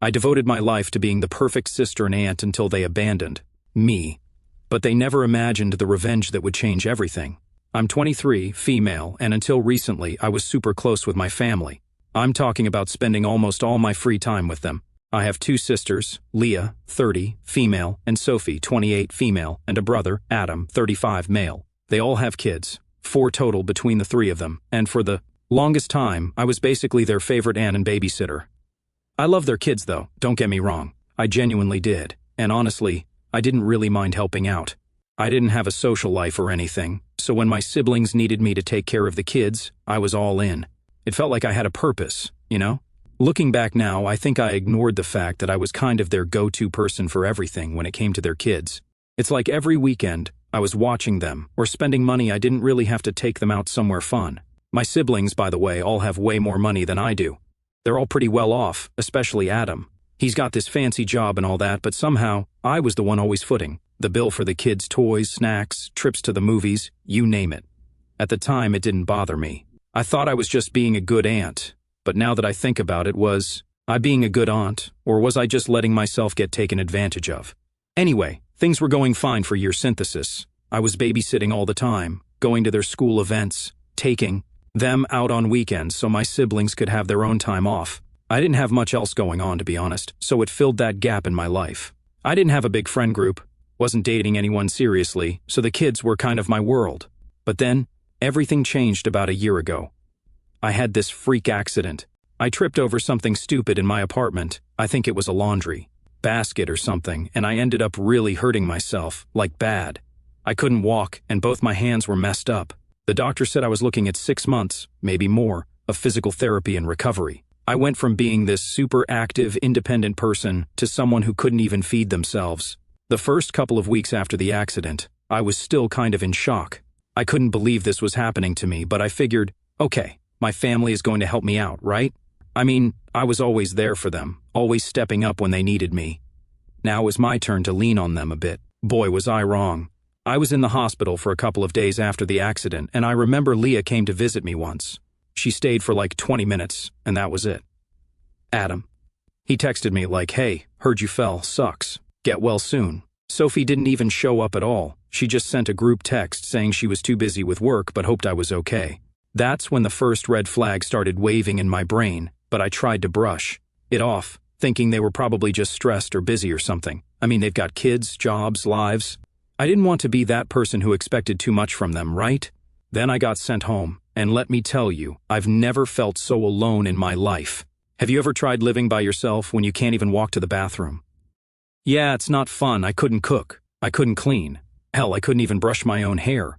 I devoted my life to being the perfect sister and aunt until they abandoned me. But they never imagined the revenge that would change everything. I'm 23, female, and until recently I was super close with my family. I'm talking about spending almost all my free time with them. I have two sisters, Leah, 30, female, and Sophie, 28, female, and a brother, Adam, 35, male. They all have kids, 4 total between the 3 of them, and for the longest time, I was basically their favorite aunt and babysitter. I love their kids though, don't get me wrong. I genuinely did, and honestly, I didn't really mind helping out. I didn't have a social life or anything, so when my siblings needed me to take care of the kids, I was all in. It felt like I had a purpose, you know? Looking back now, I think I ignored the fact that I was kind of their go-to person for everything when it came to their kids. It's like every weekend, I was watching them, or spending money I didn't really have to take them out somewhere fun. My siblings, by the way, all have way more money than I do. They're all pretty well off, especially Adam. He's got this fancy job and all that, but somehow, I was the one always footing the bill for the kids' toys, snacks, trips to the movies, you name it. At the time, it didn't bother me. I thought I was just being a good aunt, but now that I think about it, was I being a good aunt, or was I just letting myself get taken advantage of? Anyway, things were going fine for year synthesis. I was babysitting all the time, going to their school events, taking them out on weekends so my siblings could have their own time off. I didn't have much else going on, to be honest, so it filled that gap in my life. I didn't have a big friend group, wasn't dating anyone seriously, so the kids were kind of my world. But then, everything changed about a year ago. I had this freak accident. I tripped over something stupid in my apartment. I think it was a laundry basket or something, and I ended up really hurting myself, like bad. I couldn't walk, and both my hands were messed up. The doctor said I was looking at 6 months, maybe more, of physical therapy and recovery. I went from being this super active, independent person to someone who couldn't even feed themselves. The first couple of weeks after the accident, I was still kind of in shock. I couldn't believe this was happening to me, but I figured, okay, my family is going to help me out, right? I mean, I was always there for them, always stepping up when they needed me. Now it was my turn to lean on them a bit. Boy, was I wrong. I was in the hospital for a couple of days after the accident, and I remember Leah came to visit me once. She stayed for like 20 minutes, and that was it. Adam. He texted me like, hey, heard you fell, sucks. Get well soon. Sophie didn't even show up at all. She just sent a group text saying she was too busy with work but hoped I was okay. That's when the first red flag started waving in my brain, but I tried to brush it off, thinking they were probably just stressed or busy or something. I mean, they've got kids, jobs, lives. I didn't want to be that person who expected too much from them, right? Then I got sent home, and let me tell you, I've never felt so alone in my life. Have you ever tried living by yourself when you can't even walk to the bathroom? Yeah, it's not fun. I couldn't cook. I couldn't clean. Hell, I couldn't even brush my own hair.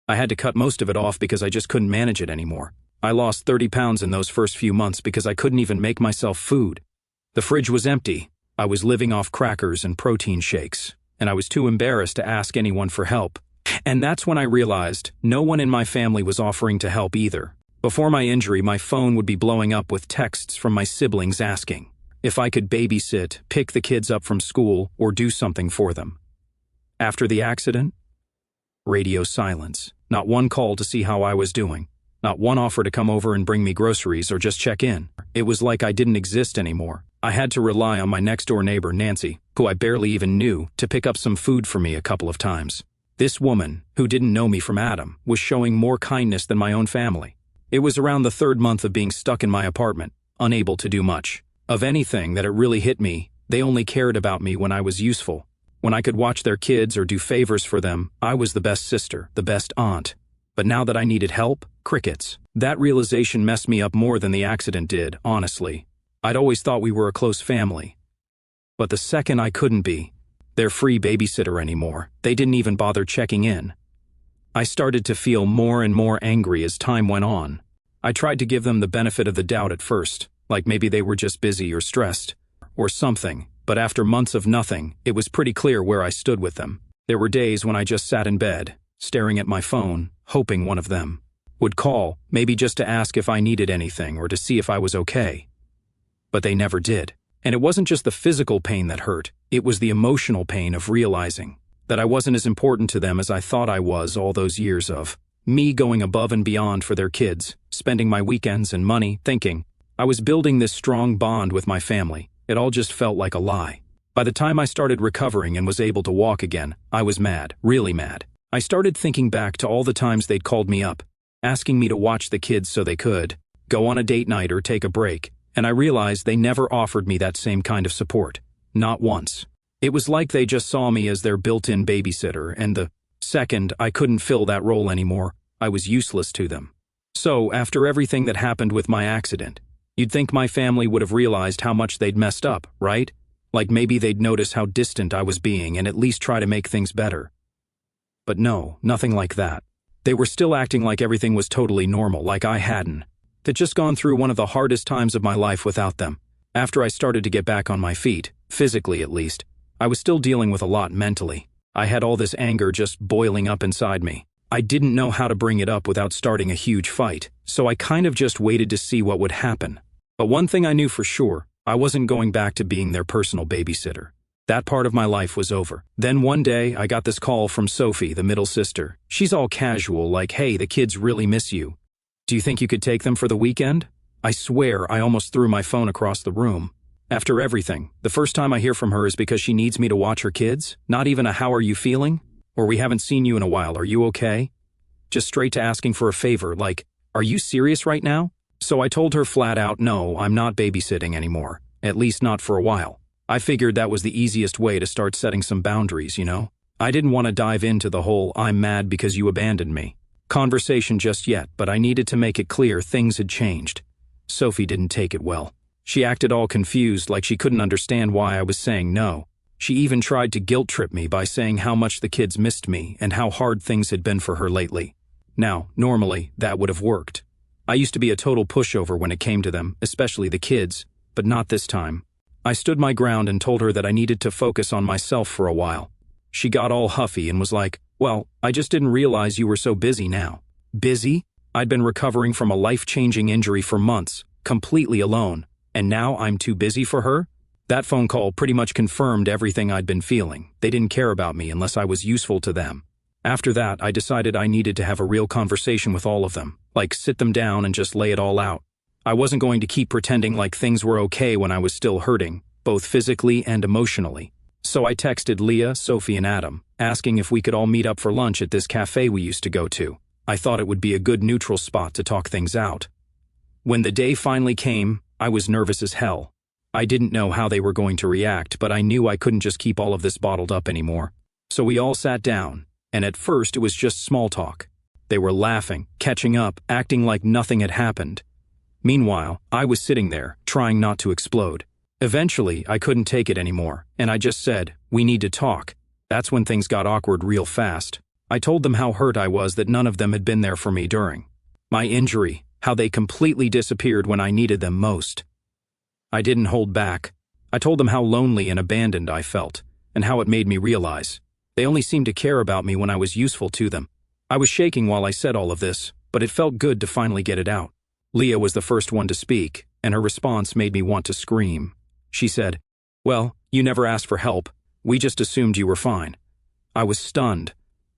I had to cut most of it off because I just couldn't manage it anymore. I lost 30 pounds in those first few months because I couldn't even make myself food. The fridge was empty. I was living off crackers and protein shakes, and I was too embarrassed to ask anyone for help. And that's when I realized no one in my family was offering to help either. Before my injury, my phone would be blowing up with texts from my siblings asking if I could babysit, pick the kids up from school, or do something for them. After the accident, radio silence. Not one call to see how I was doing. Not one offer to come over and bring me groceries or just check in. It was like I didn't exist anymore. I had to rely on my next-door neighbor, Nancy, who I barely even knew, to pick up some food for me a couple of times. This woman, who didn't know me from Adam, was showing more kindness than my own family. It was around the 3rd month of being stuck in my apartment, unable to do much of anything, that it really hit me. They only cared about me when I was useful. When I could watch their kids or do favors for them, I was the best sister, the best aunt. But now that I needed help, crickets. That realization messed me up more than the accident did, honestly. I'd always thought we were a close family. But the second I couldn't be their free babysitter anymore, they didn't even bother checking in. I started to feel more and more angry as time went on. I tried to give them the benefit of the doubt at first, like maybe they were just busy or stressed, or something. But after months of nothing, it was pretty clear where I stood with them. There were days when I just sat in bed, staring at my phone, hoping one of them would call, maybe just to ask if I needed anything or to see if I was okay. But they never did. And it wasn't just the physical pain that hurt, it was the emotional pain of realizing that I wasn't as important to them as I thought I was all those years of me going above and beyond for their kids, spending my weekends and money, thinking I was building this strong bond with my family. It all just felt like a lie. By the time I started recovering and was able to walk again, I was mad, really mad. I started thinking back to all the times they'd called me up, asking me to watch the kids so they could go on a date night or take a break, and I realized they never offered me that same kind of support. Not once. It was like they just saw me as their built-in babysitter, and the second I couldn't fill that role anymore, I was useless to them. So, after everything that happened with my accident, you'd think my family would have realized how much they'd messed up, right? Like maybe they'd notice how distant I was being and at least try to make things better. But no, nothing like that. They were still acting like everything was totally normal, like I hadn't. They'd just gone through one of the hardest times of my life without them. After I started to get back on my feet, physically at least, I was still dealing with a lot mentally. I had all this anger just boiling up inside me. I didn't know how to bring it up without starting a huge fight, so I kind of just waited to see what would happen. But one thing I knew for sure, I wasn't going back to being their personal babysitter. That part of my life was over. Then one day, I got this call from Sophie, the middle sister. She's all casual, like, "Hey, the kids really miss you. Do you think you could take them for the weekend?" I swear I almost threw my phone across the room. After everything, the first time I hear from her is because she needs me to watch her kids? Not even a "how are you feeling?" Or "we haven't seen you in a while, are you okay?" Just straight to asking for a favor, like, "Are you serious right now?" So I told her flat out, no, I'm not babysitting anymore. At least not for a while. I figured that was the easiest way to start setting some boundaries, you know? I didn't want to dive into the whole "I'm mad because you abandoned me" conversation just yet, but I needed to make it clear things had changed. Sophie didn't take it well. She acted all confused, like she couldn't understand why I was saying no. She even tried to guilt-trip me by saying how much the kids missed me and how hard things had been for her lately. Now, normally, that would have worked. I used to be a total pushover when it came to them, especially the kids, but not this time. I stood my ground and told her that I needed to focus on myself for a while. She got all huffy and was like, "Well, I just didn't realize you were so busy now." Busy? I'd been recovering from a life-changing injury for months, completely alone, and now I'm too busy for her? That phone call pretty much confirmed everything I'd been feeling. They didn't care about me unless I was useful to them. After that, I decided I needed to have a real conversation with all of them, like sit them down and just lay it all out. I wasn't going to keep pretending like things were okay when I was still hurting, both physically and emotionally. So I texted Leah, Sophie, and Adam, asking if we could all meet up for lunch at this cafe we used to go to. I thought it would be a good neutral spot to talk things out. When the day finally came, I was nervous as hell. I didn't know how they were going to react, but I knew I couldn't just keep all of this bottled up anymore. So we all sat down, and at first it was just small talk. They were laughing, catching up, acting like nothing had happened. Meanwhile, I was sitting there, trying not to explode. Eventually, I couldn't take it anymore, and I just said, "We need to talk." That's when things got awkward real fast. I told them how hurt I was that none of them had been there for me during my injury, how they completely disappeared when I needed them most. I didn't hold back. I told them how lonely and abandoned I felt, and how it made me realize they only seemed to care about me when I was useful to them. I was shaking while I said all of this, but it felt good to finally get it out. Leah was the first one to speak, and her response made me want to scream. She said, "Well, you never asked for help. We just assumed you were fine." I was stunned.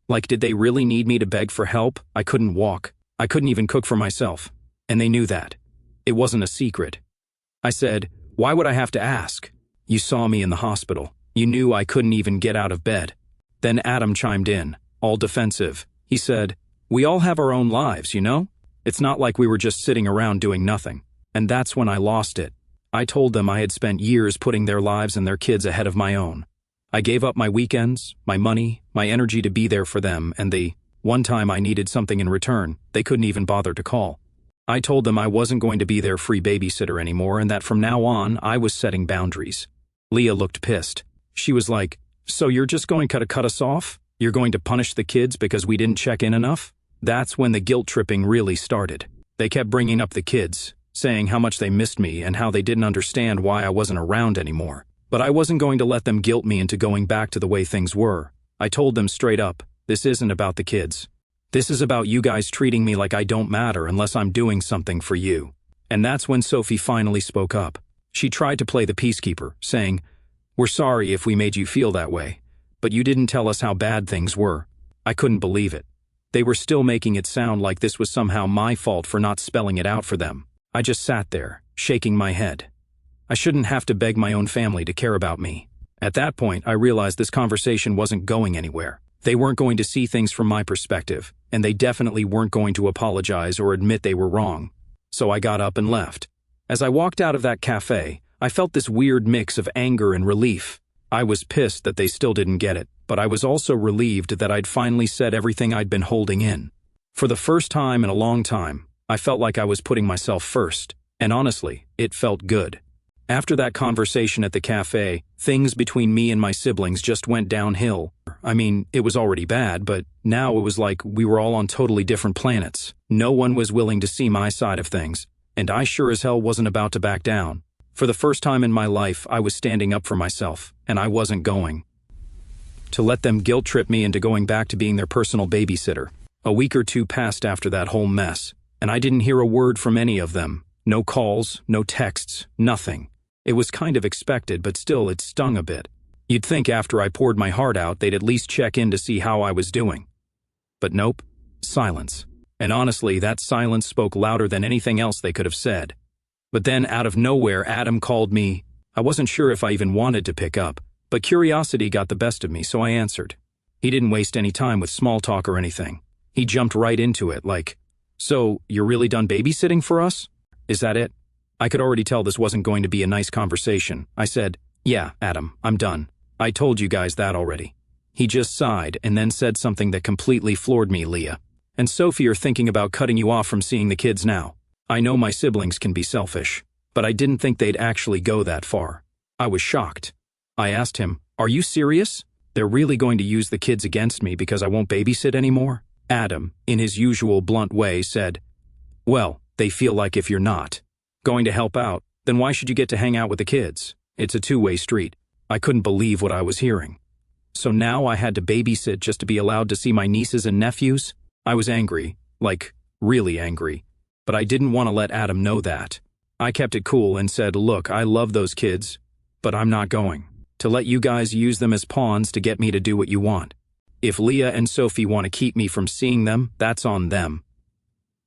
Like, did they really need me to beg for help? I couldn't walk. I couldn't even cook for myself. And they knew that. It wasn't a secret. I said, "Why would I have to ask? You saw me in the hospital. You knew I couldn't even get out of bed." Then Adam chimed in, all defensive. He said, "We all have our own lives, you know? It's not like we were just sitting around doing nothing." And that's when I lost it. I told them I had spent years putting their lives and their kids ahead of my own. I gave up my weekends, my money, my energy to be there for them, and the one time I needed something in return, they couldn't even bother to call. I told them I wasn't going to be their free babysitter anymore and that from now on, I was setting boundaries. Leah looked pissed. She was like, "So you're just going to cut us off? You're going to punish the kids because we didn't check in enough?" That's when the guilt tripping really started. They kept bringing up the kids, saying how much they missed me and how they didn't understand why I wasn't around anymore. But I wasn't going to let them guilt me into going back to the way things were. I told them straight up, this isn't about the kids. This is about you guys treating me like I don't matter unless I'm doing something for you. And that's when Sophie finally spoke up. She tried to play the peacekeeper, saying, "We're sorry if we made you feel that way, but you didn't tell us how bad things were." I couldn't believe it. They were still making it sound like this was somehow my fault for not spelling it out for them. I just sat there, shaking my head. I shouldn't have to beg my own family to care about me. At that point, I realized this conversation wasn't going anywhere. They weren't going to see things from my perspective, and they definitely weren't going to apologize or admit they were wrong. So I got up and left. As I walked out of that cafe, I felt this weird mix of anger and relief. I was pissed that they still didn't get it, but I was also relieved that I'd finally said everything I'd been holding in. For the first time in a long time, I felt like I was putting myself first, and honestly, it felt good. After that conversation at the cafe, things between me and my siblings just went downhill. I mean, it was already bad, but now it was like we were all on totally different planets. No one was willing to see my side of things, and I sure as hell wasn't about to back down. For the first time in my life, I was standing up for myself, and I wasn't going to let them guilt-trip me into going back to being their personal babysitter. A week or two passed after that whole mess, and I didn't hear a word from any of them. No calls, no texts, nothing. It was kind of expected, but still it stung a bit. You'd think after I poured my heart out, they'd at least check in to see how I was doing. But nope, silence. And honestly, that silence spoke louder than anything else they could have said. But then, out of nowhere, Adam called me. I wasn't sure if I even wanted to pick up, but curiosity got the best of me, so I answered. He didn't waste any time with small talk or anything. He jumped right into it, like, "So, you're really done babysitting for us? Is that it?" I could already tell this wasn't going to be a nice conversation. I said, "Yeah, Adam, I'm done. I told you guys that already." He just sighed and then said something that completely floored me, "Leah and Sophie are thinking about cutting you off from seeing the kids now. I know my siblings can be selfish, but I didn't think they'd actually go that far." I was shocked. I asked him, "Are you serious? They're really going to use the kids against me because I won't babysit anymore?" Adam, in his usual blunt way, said, "Well, they feel like if you're not going to help out, then why should you get to hang out with the kids? It's a two-way street." I couldn't believe what I was hearing. So now I had to babysit just to be allowed to see my nieces and nephews? I was angry, like, really angry. But I didn't want to let Adam know that. I kept it cool and said, "Look, I love those kids, but I'm not going to let you guys use them as pawns to get me to do what you want. If Leah and Sophie want to keep me from seeing them, that's on them."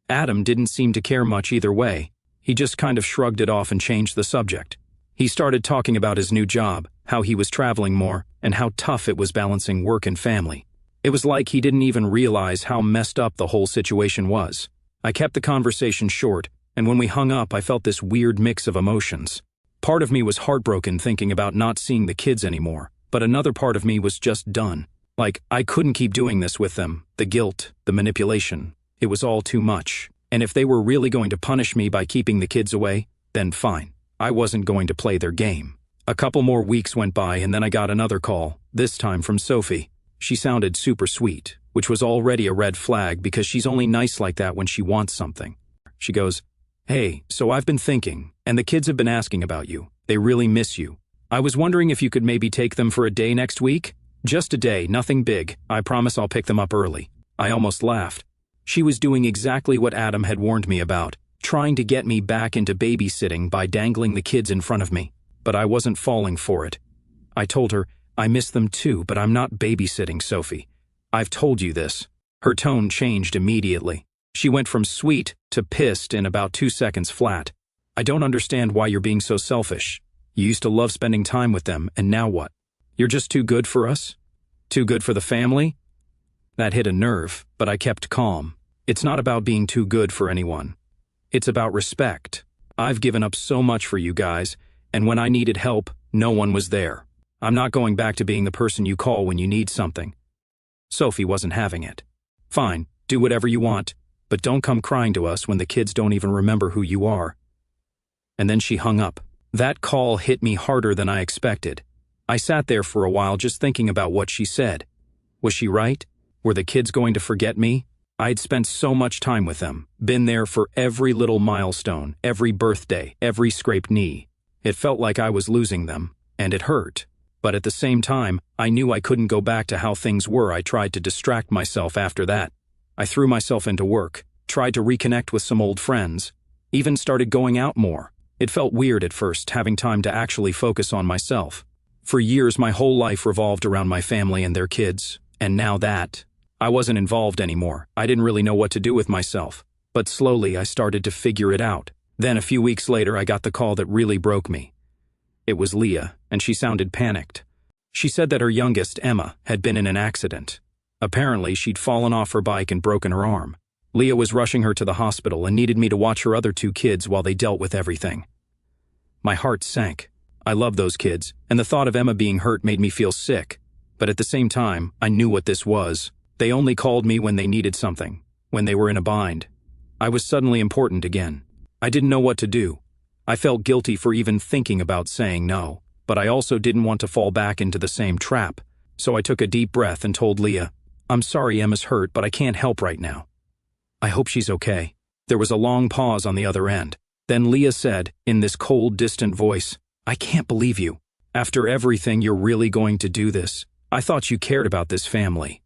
Adam didn't seem to care much either way. He just kind of shrugged it off and changed the subject. He started talking about his new job, how he was traveling more, and how tough it was balancing work and family. It was like he didn't even realize how messed up the whole situation was. I kept the conversation short, and when we hung up, I felt this weird mix of emotions. Part of me was heartbroken thinking about not seeing the kids anymore, but another part of me was just done. Like, I couldn't keep doing this with them. The guilt, the manipulation, it was all too much. And if they were really going to punish me by keeping the kids away, then fine. I wasn't going to play their game. A couple more weeks went by and then I got another call, this time from Sophie. She sounded super sweet, which was already a red flag because she's only nice like that when she wants something. She goes, "Hey, so I've been thinking, and the kids have been asking about you. They really miss you. I was wondering if you could maybe take them for a day next week? Just a day, nothing big. I promise I'll pick them up early." I almost laughed. She was doing exactly what Adam had warned me about, trying to get me back into babysitting by dangling the kids in front of me. But I wasn't falling for it. I told her, "I miss them too, but I'm not babysitting, Sophie. I've told you this." Her tone changed immediately. She went from sweet to pissed in about 2 seconds flat. "I don't understand why you're being so selfish. You used to love spending time with them, and now what? You're just too good for us? Too good for the family?" That hit a nerve, but I kept calm. It's not about being too good for anyone. It's about respect. I've given up so much for you guys, and when I needed help, no one was there. I'm not going back to being the person you call when you need something. Sophie wasn't having it. "Fine, do whatever you want, but don't come crying to us when the kids don't even remember who you are." And then she hung up. That call hit me harder than I expected. I sat there for a while just thinking about what she said. Was she right? Were the kids going to forget me? I'd spent so much time with them, been there for every little milestone, every birthday, every scraped knee. It felt like I was losing them, and it hurt. But at the same time, I knew I couldn't go back to how things were. I tried to distract myself after that. I threw myself into work, tried to reconnect with some old friends, even started going out more. It felt weird at first, having time to actually focus on myself. For years, my whole life revolved around my family and their kids, and now that, I wasn't involved anymore. I didn't really know what to do with myself. But slowly, I started to figure it out. Then a few weeks later, I got the call that really broke me. It was Leah, and she sounded panicked. She said that her youngest, Emma, had been in an accident. Apparently, she'd fallen off her bike and broken her arm. Leah was rushing her to the hospital and needed me to watch her other 2 kids while they dealt with everything. My heart sank. I loved those kids, and the thought of Emma being hurt made me feel sick. But at the same time, I knew what this was. They only called me when they needed something, when they were in a bind. I was suddenly important again. I didn't know what to do. I felt guilty for even thinking about saying no, but I also didn't want to fall back into the same trap. So I took a deep breath and told Leah, "I'm sorry Emma's hurt, but I can't help right now. I hope she's okay." There was a long pause on the other end. Then Leah said, in this cold, distant voice, "I can't believe you. After everything, you're really going to do this. I thought you cared about this family."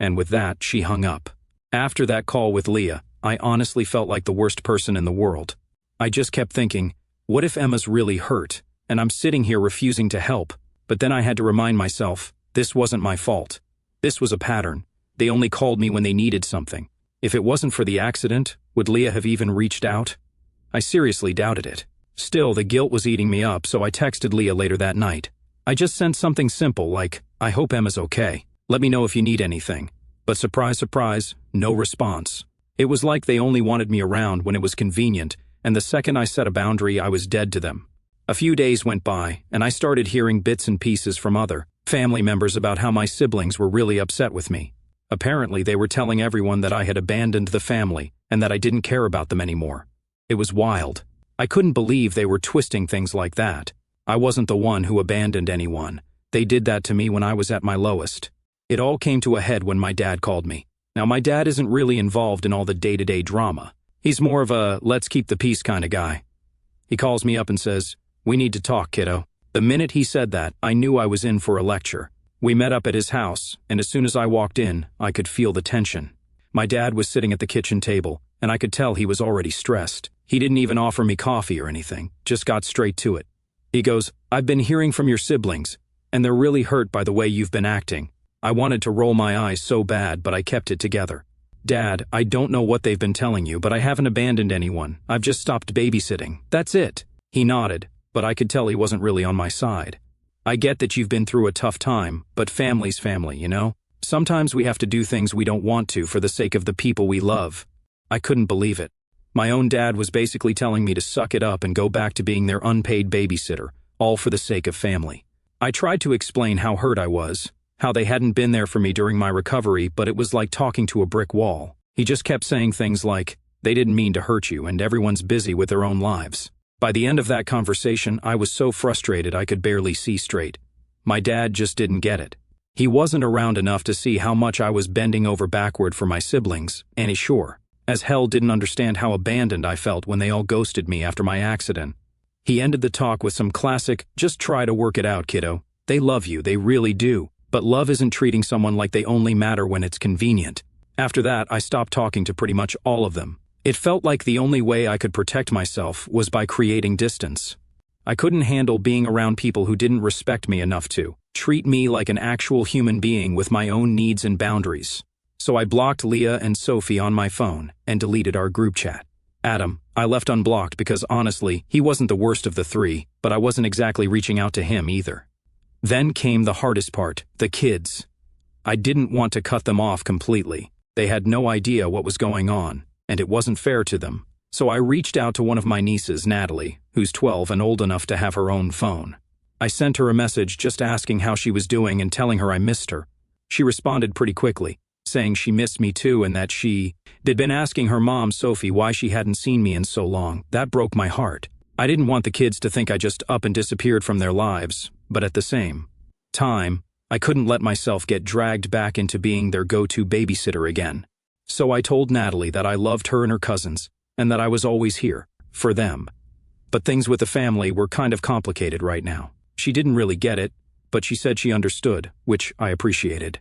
And with that, she hung up. After that call with Leah, I honestly felt like the worst person in the world. I just kept thinking, what if Emma's really hurt, and I'm sitting here refusing to help? But then I had to remind myself, this wasn't my fault. This was a pattern. They only called me when they needed something. If it wasn't for the accident, would Leah have even reached out? I seriously doubted it. Still, the guilt was eating me up, so I texted Leah later that night. I just sent something simple like, "I hope Emma's okay. Let me know if you need anything." But surprise, surprise, no response. It was like they only wanted me around when it was convenient, and the second I set a boundary, I was dead to them. A few days went by, and I started hearing bits and pieces from other family members about how my siblings were really upset with me. Apparently, they were telling everyone that I had abandoned the family and that I didn't care about them anymore. It was wild. I couldn't believe they were twisting things like that. I wasn't the one who abandoned anyone. They did that to me when I was at my lowest. It all came to a head when my dad called me. Now, my dad isn't really involved in all the day-to-day drama. He's more of a let's keep the peace kind of guy. He calls me up and says, "We need to talk, kiddo." The minute he said that, I knew I was in for a lecture. We met up at his house, and as soon as I walked in, I could feel the tension. My dad was sitting at the kitchen table, and I could tell he was already stressed. He didn't even offer me coffee or anything, just got straight to it. He goes, "I've been hearing from your siblings, and they're really hurt by the way you've been acting." I wanted to roll my eyes so bad, but I kept it together. "Dad, I don't know what they've been telling you, but I haven't abandoned anyone. I've just stopped babysitting. That's it." He nodded, but I could tell he wasn't really on my side. "I get that you've been through a tough time, but family's family, you know? Sometimes we have to do things we don't want to for the sake of the people we love." I couldn't believe it. My own dad was basically telling me to suck it up and go back to being their unpaid babysitter, all for the sake of family. I tried to explain how hurt I was, how they hadn't been there for me during my recovery, but it was like talking to a brick wall. He just kept saying things like, "They didn't mean to hurt you, and everyone's busy with their own lives." By the end of that conversation, I was so frustrated I could barely see straight. My dad just didn't get it. He wasn't around enough to see how much I was bending over backward for my siblings, and he sure as hell didn't understand how abandoned I felt when they all ghosted me after my accident. He ended the talk with some classic, "Just try to work it out, kiddo. They love you, they really do. But love isn't treating someone like they only matter when it's convenient." After that, I stopped talking to pretty much all of them. It felt like the only way I could protect myself was by creating distance. I couldn't handle being around people who didn't respect me enough to treat me like an actual human being with my own needs and boundaries. So I blocked Leah and Sophie on my phone and deleted our group chat. Adam, I left unblocked because honestly, he wasn't the worst of the 3, but I wasn't exactly reaching out to him either. Then came the hardest part, the kids. I didn't want to cut them off completely. They had no idea what was going on, and it wasn't fair to them. So I reached out to one of my nieces, Natalie, who's 12 and old enough to have her own phone. I sent her a message just asking how she was doing and telling her I missed her. She responded pretty quickly, saying she missed me too and that she'd been asking her mom, Sophie, why she hadn't seen me in so long. That broke my heart. I didn't want the kids to think I just up and disappeared from their lives, but at the same time, I couldn't let myself get dragged back into being their go-to babysitter again. So I told Natalie that I loved her and her cousins, and that I was always here, for them. But things with the family were kind of complicated right now. She didn't really get it, but she said she understood, which I appreciated.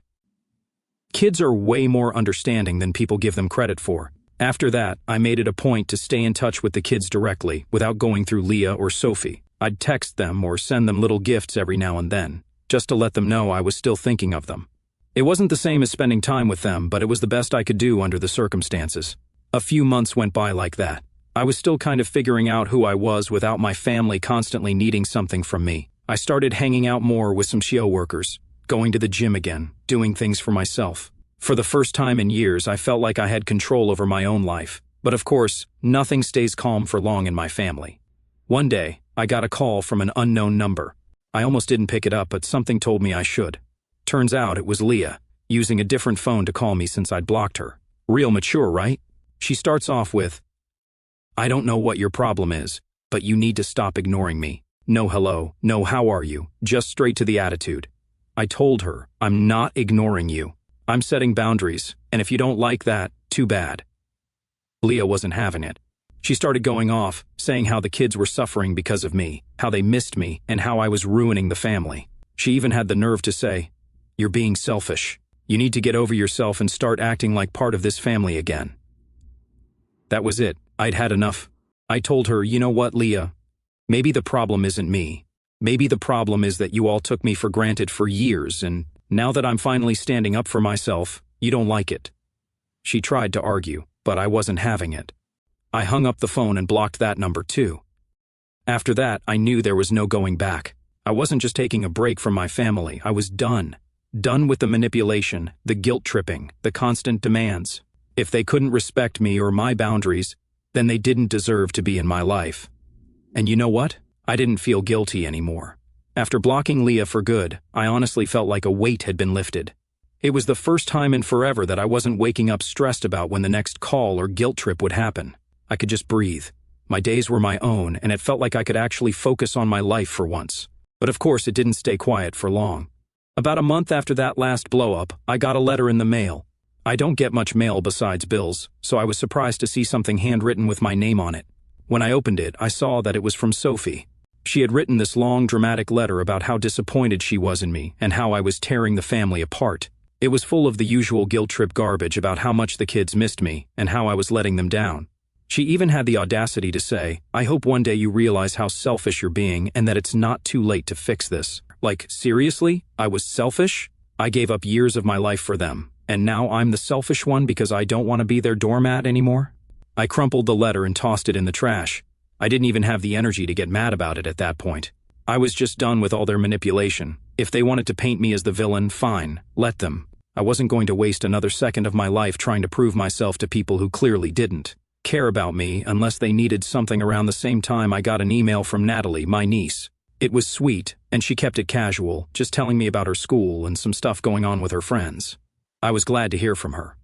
Kids are way more understanding than people give them credit for. After that, I made it a point to stay in touch with the kids directly, without going through Leah or Sophie. I'd text them or send them little gifts every now and then, just to let them know I was still thinking of them. It wasn't the same as spending time with them, but it was the best I could do under the circumstances. A few months went by like that. I was still kind of figuring out who I was without my family constantly needing something from me. I started hanging out more with some SHIO workers, going to the gym again, doing things for myself. For the first time in years, I felt like I had control over my own life. But of course, nothing stays calm for long in my family. One day, I got a call from an unknown number. I almost didn't pick it up, but something told me I should. Turns out it was Leah, using a different phone to call me since I'd blocked her. Real mature, right? She starts off with, "I don't know what your problem is, but you need to stop ignoring me. No hello, no how are you, just straight to the attitude." I told her, "I'm not ignoring you. I'm setting boundaries, and if you don't like that, too bad." Leah wasn't having it. She started going off, saying how the kids were suffering because of me, how they missed me, and how I was ruining the family. She even had the nerve to say, "You're being selfish. You need to get over yourself and start acting like part of this family again." That was it. I'd had enough. I told her, "You know what, Leah? Maybe the problem isn't me. Maybe the problem is that you all took me for granted for years, and now that I'm finally standing up for myself, you don't like it." She tried to argue, but I wasn't having it. I hung up the phone and blocked that number too. After that, I knew there was no going back. I wasn't just taking a break from my family, I was done. Done with the manipulation, the guilt-tripping, the constant demands. If they couldn't respect me or my boundaries, then they didn't deserve to be in my life. And you know what? I didn't feel guilty anymore. After blocking Leah for good, I honestly felt like a weight had been lifted. It was the first time in forever that I wasn't waking up stressed about when the next call or guilt trip would happen. I could just breathe. My days were my own, and it felt like I could actually focus on my life for once. But of course, it didn't stay quiet for long. About a month after that last blow-up, I got a letter in the mail. I don't get much mail besides bills, so I was surprised to see something handwritten with my name on it. When I opened it, I saw that it was from Sophie. She had written this long, dramatic letter about how disappointed she was in me and how I was tearing the family apart. It was full of the usual guilt trip garbage about how much the kids missed me and how I was letting them down. She even had the audacity to say, "I hope one day you realize how selfish you're being and that it's not too late to fix this." Like, seriously? I was selfish? I gave up years of my life for them, and now I'm the selfish one because I don't want to be their doormat anymore? I crumpled the letter and tossed it in the trash. I didn't even have the energy to get mad about it at that point. I was just done with all their manipulation. If they wanted to paint me as the villain, fine, let them. I wasn't going to waste another second of my life trying to prove myself to people who clearly didn't care about me unless they needed something. Around the same time, I got an email from Natalie, my niece. It was sweet, and she kept it casual, just telling me about her school and some stuff going on with her friends. I was glad to hear from her.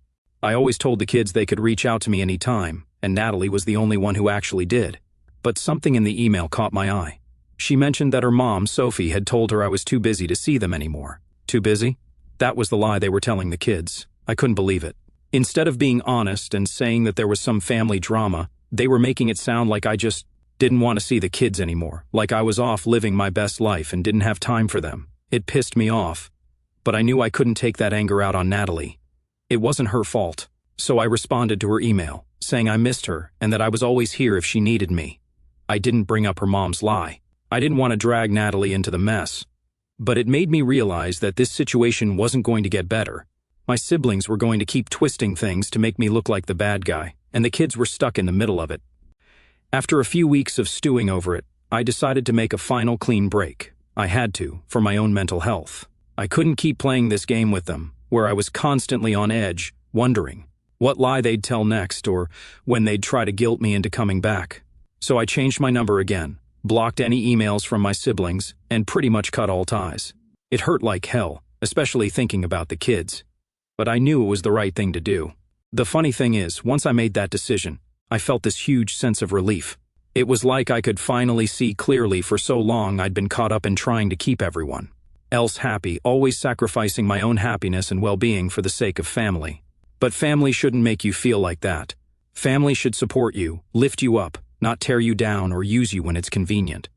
I always told the kids they could reach out to me anytime, and Natalie was the only one who actually did. But something in the email caught my eye. She mentioned that her mom, Sophie, had told her I was too busy to see them anymore. Too busy? That was the lie they were telling the kids. I couldn't believe it. Instead of being honest and saying that there was some family drama, they were making it sound like I just didn't want to see the kids anymore, like I was off living my best life and didn't have time for them. It pissed me off. But I knew I couldn't take that anger out on Natalie. It wasn't her fault. So I responded to her email, saying I missed her and that I was always here if she needed me. I didn't bring up her mom's lie. I didn't want to drag Natalie into the mess. But it made me realize that this situation wasn't going to get better. My siblings were going to keep twisting things to make me look like the bad guy, and the kids were stuck in the middle of it. After a few weeks of stewing over it, I decided to make a final clean break. I had to, for my own mental health. I couldn't keep playing this game with them, where I was constantly on edge, wondering what lie they'd tell next or when they'd try to guilt me into coming back. So I changed my number again, blocked any emails from my siblings, and pretty much cut all ties. It hurt like hell, especially thinking about the kids. But I knew it was the right thing to do. The funny thing is, once I made that decision, I felt this huge sense of relief. It was like I could finally see clearly. For so long I'd been caught up in trying to keep everyone else happy, always sacrificing my own happiness and well-being for the sake of family. But family shouldn't make you feel like that. Family should support you, lift you up, not tear you down or use you when it's convenient.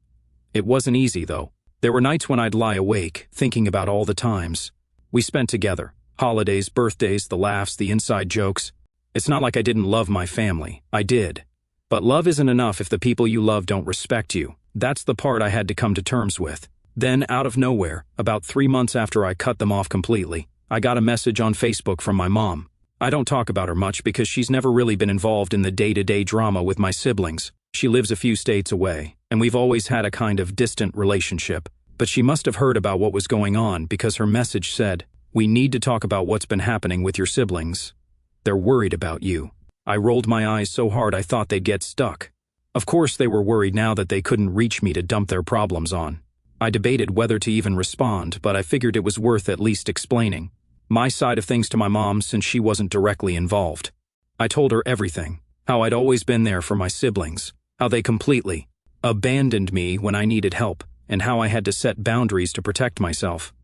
It wasn't easy, though. There were nights when I'd lie awake, thinking about all the times we spent together. Holidays, birthdays, the laughs, the inside jokes. It's not like I didn't love my family. I did. But love isn't enough if the people you love don't respect you. That's the part I had to come to terms with. Then, out of nowhere, about 3 months after I cut them off completely, I got a message on Facebook from my mom. I don't talk about her much because she's never really been involved in the day-to-day drama with my siblings. She lives a few states away, and we've always had a kind of distant relationship. But she must have heard about what was going on because her message said, "We need to talk about what's been happening with your siblings. They're worried about you." I rolled my eyes so hard I thought they'd get stuck. Of course they were worried now that they couldn't reach me to dump their problems on. I debated whether to even respond, but I figured it was worth at least explaining my side of things to my mom since she wasn't directly involved. I told her everything, how I'd always been there for my siblings, how they completely abandoned me when I needed help, and how I had to set boundaries to protect myself.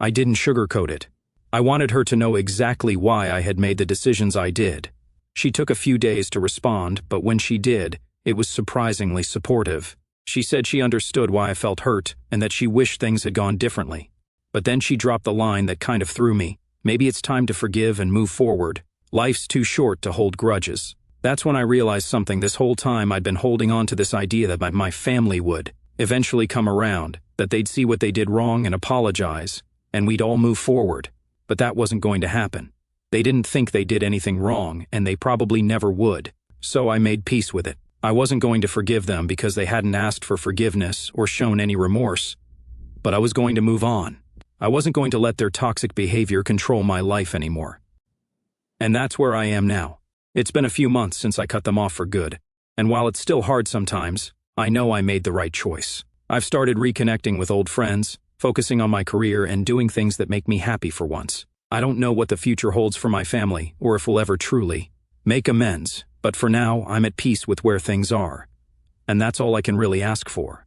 I didn't sugarcoat it. I wanted her to know exactly why I had made the decisions I did. She took a few days to respond, but when she did, it was surprisingly supportive. She said she understood why I felt hurt and that she wished things had gone differently. But then she dropped the line that kind of threw me. Maybe it's time to forgive and move forward. Life's too short to hold grudges. That's when I realized something. This whole time I'd been holding on to this idea that my family would eventually come around, that they'd see what they did wrong and apologize, and we'd all move forward. But that wasn't going to happen. They didn't think they did anything wrong, and they probably never would. So I made peace with it. I wasn't going to forgive them because they hadn't asked for forgiveness or shown any remorse. But I was going to move on. I wasn't going to let their toxic behavior control my life anymore. And that's where I am now. It's been a few months since I cut them off for good. And while it's still hard sometimes, I know I made the right choice. I've started reconnecting with old friends, focusing on my career and doing things that make me happy for once. I don't know what the future holds for my family or if we'll ever truly make amends, but for now I'm at peace with where things are. And that's all I can really ask for.